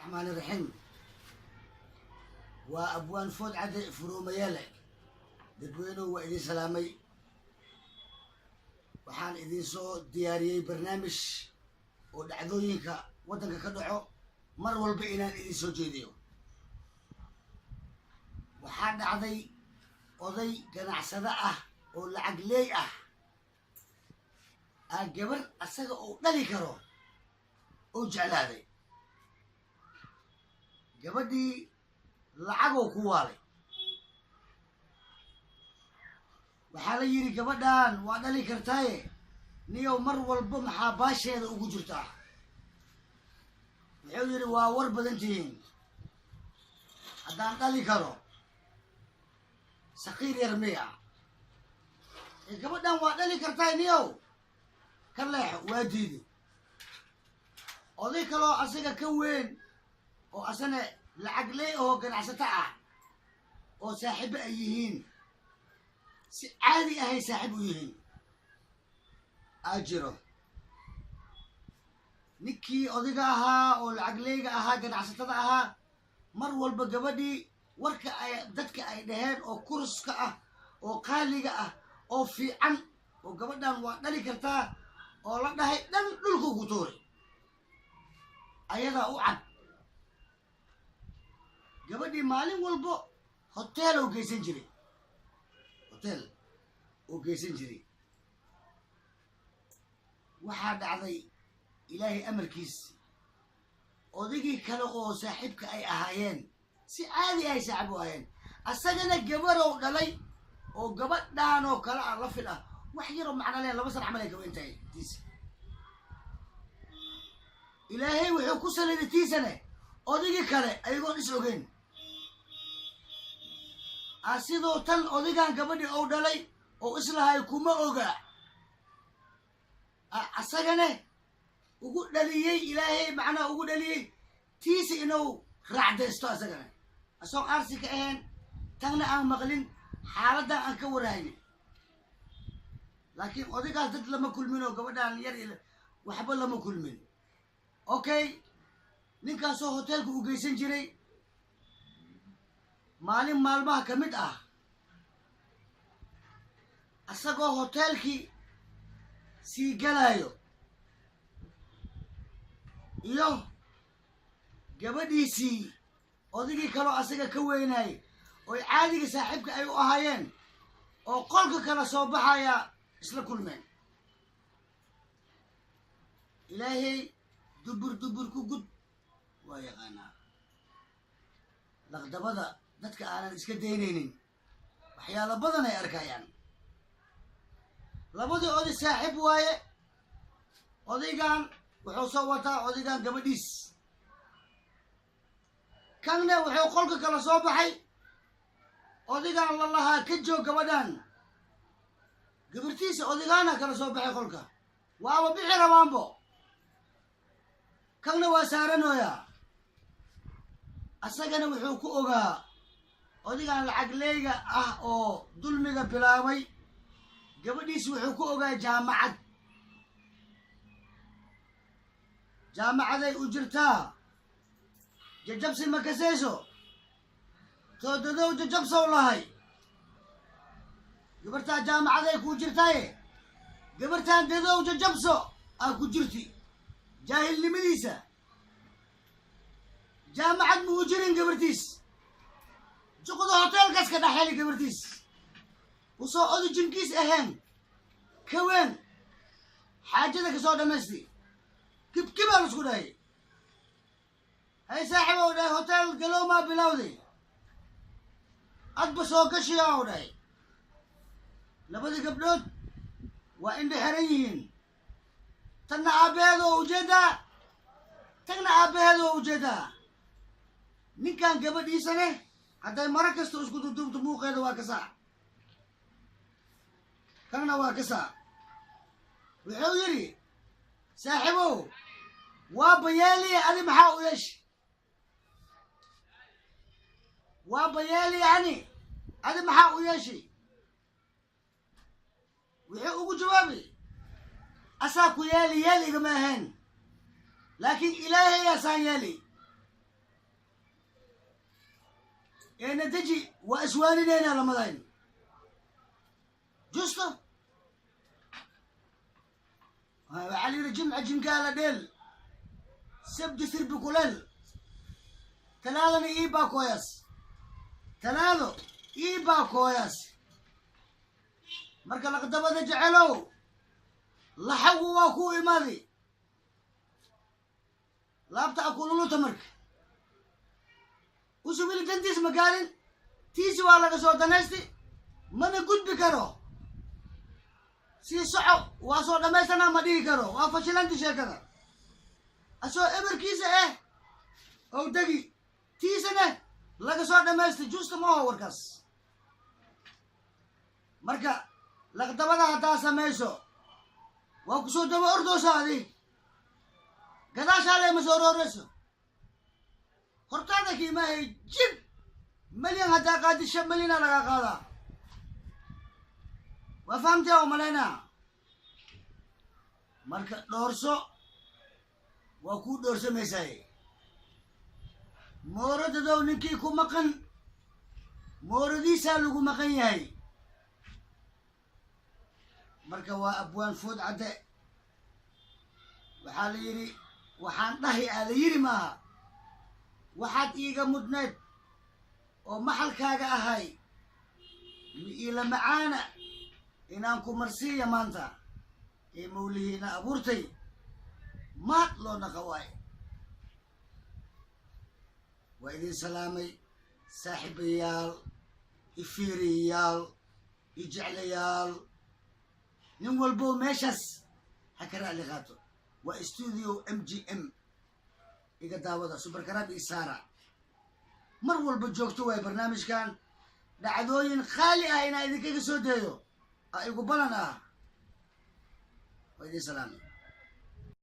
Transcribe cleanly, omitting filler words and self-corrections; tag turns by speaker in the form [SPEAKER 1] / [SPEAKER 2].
[SPEAKER 1] الرحمن الرحيم وأبوان فود عد فروم يالك دبوينو وإذن سلامي وحان إذن سو دياري برنامج ودعذوينك ودنك كدعو مر والبئنان إذن سو جيديو وحان عضي oday ganacsada ah oo lacag leey ah gabar asaga oo dhali karo oo jeclaaday gabadhii lacag oo ku waalay waxaa la yiri gabadhan waa dhali kartaaye niyow mar walba maxaa baasheeda ugu jirtaa wuxuu yiri waa war badan tihiin haddaan dhali karo سقير يرميها الكبدان وادلي كرتاينيو كلاح واديدي اوديك لو اسيغا كوين او اسنه العقلي او غنعستا او صاحب ايهين عادي اهي صاحب ايهين اجرو نكي اوديغا اها او العقليغا اها غنعستا اها مر والبا غبدي warka ay dadka ay dhaheen oo kurska ah oo qaaliga ah oo fiican oo gabadhan waa dhali kartaa oo la dhahay dhan dhulku ku tuuray ayada u cad gabadhii maalin walbo hotel oo geysan jiray waxaa dhacday ilaahay amarkiis odaygii kale oo saaxiibka ay ahaayeen si caadi ay saaxiib u ahaayeen asagana gabarow dhalay oo gabadhan oo kala la fil ah wax yar oo macna leh laba sano camal ay gabayntahay tiis ilaahay wuxuu ku saliday tiisane odaygii kale ayagoon is ogeyn asidoo tan odaygan gabadhii oo dhalay oo islahay kuma oga asagana ugu dhaliyay ilaahay macna ugu dhaliyay tiisi inuu raacdaysto asagana asoo arsi ka ahayn tagna aan maqlin xaaladdan aan ka warahaynin laakiin odaygaas dad lama kulmin oo gabadhaan yar waxba lama kulmin okay ninkaasoo hoteelka u geysan jiray maalin maalmaha ka mid ah asagoo hoteelkii sii galaayo iyo gabadhiisii odaygii kaloo asaga ka weynay oo caadiga saaxiibka ay u ahaayeen oo qolka kala soo baxaya isla kulmeen ilaahay dubur ku gud waa yaqaanaa laqdabada dadka aanan iska daynaynin waxyaalo badan ay arkayaan labadii oday saaxiib waaye odaygan wuxuu soo wataa odaygan gabadhiis kanne wuxuu qolka kala soo baxay odaygan la lahaa ka joog gabadhan gabartiisa odaygaana kala soo baxay qolka waaba bixi rabaanbo kanne waa saaranooya asagana wuxuu ku ogaa odaygan lacag leeyga ah oo dulmiga bilaabay gabadhiisi wuxuu ku ogaa jaamacaday u jirtaa jajabsi ma kasayso toodadow jajabsow lahay gabartaa jaamacaday kuu jirtaaye gabartaan dadow jajabso aa ku jirti jaahilnimadiisa jaamacad muu jirin gabartiis juqda hoteelkaas ka dhaxeli gabartiis usoo oday jinkiis ahayn kaween xaajada kasoo dhamaysti kibkibaa la isku dhahay هاي صاحب وده هوتيل قالوا ما بلاودي أطبس وكشيا وده لبدي قبلت وإن حريين تنا أبيض وجدا تنا أبيض وجدا من كان قبل سنة حتى مركز تسكت دوم تمو قيد واكسا كان واكسا وحويري صاحبه وابيالي أنا محاول إيش وابيالي يعني هذا محاول يشي ويحقوا جوابي أساكو يالي كما هن لكن إلهي يسان يالي انا تجي واسواني لنا رمضان جوستو علي رجم قال ديل سبت سرب كلل تلالا ايبا كويس تلالا ايبا كويس مركا لقدبا جعلو لحقوا واكو إمادي لا بتأكلوا له تمرك وسوي الجنديس مقالن تيجي ولا كسوة نستي من يقول بكرو سي صعب واسو دمستنا مدي كرو وافشلن تشي كذا اسو ابر كيسه او دقي تيسنه لا كسوة دمست جوست ما هو وركس مركا لقدبا هتا سميسو وكسو دوا أردو سادي قداش عليه مسورو رسو خرطانك ما هي جيب مليون هدا قاد الشب مليون لقا قادا وفهمت يا ملينا مركا دورسو وكو دورسو ميساي مورد دو نكي كو مقن موردي سالو كو مقن ياهي marka waa abwaan food cadde waxaa la yidhi waxaan dhahi aala yidhi maaha waxaad iiga mudnayd oo maxalkaaga ahay iila macaana inaan ku marsiiya maanta ee mawlihiina abuurtay maad loo naqa waaye waa idin salaamay saaxiibayaal ifiiriyaal ijeclayaal nin walbo meeshaas ha ka raali qaato waa studio MGM iga daawada superkaraab isaara mar walba joogto waay barnaamijkan dhacdooyin khaali ah inaa idinkaga soo deeyo igu balan ah waa idin salaamay